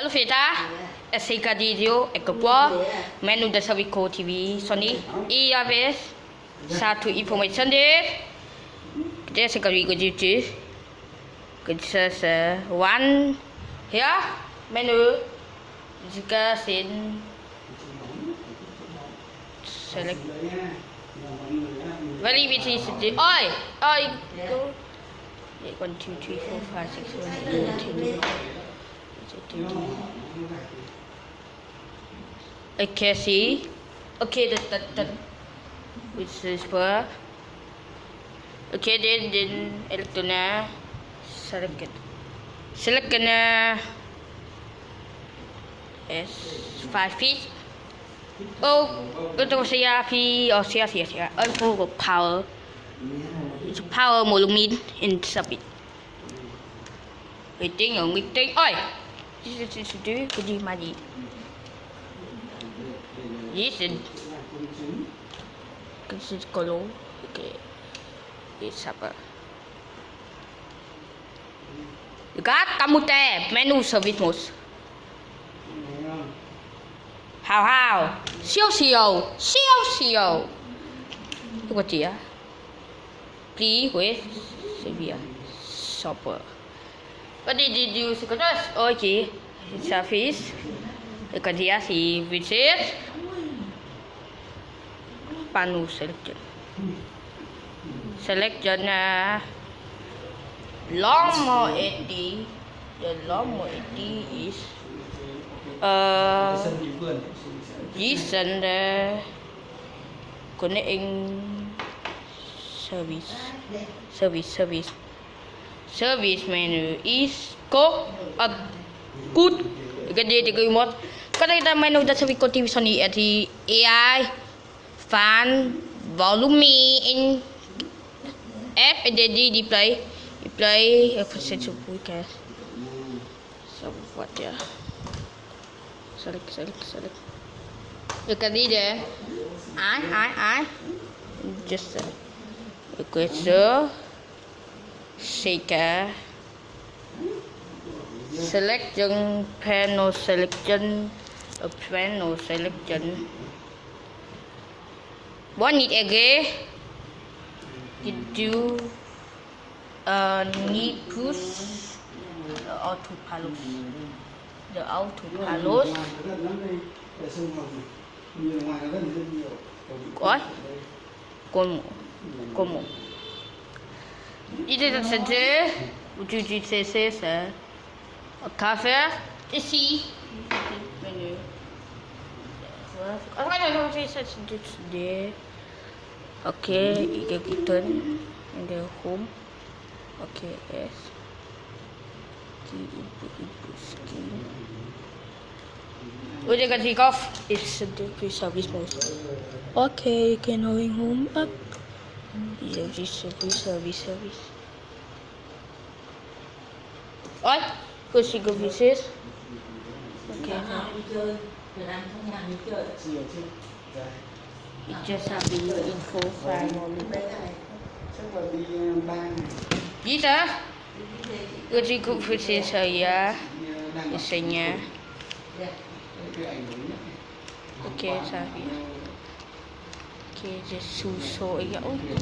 Halo Vita, Sila LOG, Menu TV Kod Sony satu information deh. Kita sekali kerja one here menu jika sin select validity oi 1 2 3 4 5 6 7 8 9 okay, see. Okay, that which is for. Okay, then electrona select S 5 feet. Oh, untuk saya pi or saya. For power. It's power volume in subit. Waiting. Oi. This is do good money. This is color. Okay. It's apa? Dekat kamu teh menu service mode. How? Siêu. Itu apa dia? Please wait. Severe. Shopper. What did you suggest? Okay. Surface. Dekat dia si visit. Panel selection. Selection long more 80. The long more 80 is recent connecting service menu is good. Gede remote. Kada kita menu da TV Kod Sony AI fan volume in app di play percentage podcast. So what ya? Select. Look at there. I just request shaker selection panel selection what need again did you need push the autopilot como itu saja uji saya cafe isi menu okay kita in the home okay yes input skin udah ganti off it's the service mode okay can going home up service oi kursi services okay it just have the info file bisa kursi services saya isinya okay sabi okay just suso ya okay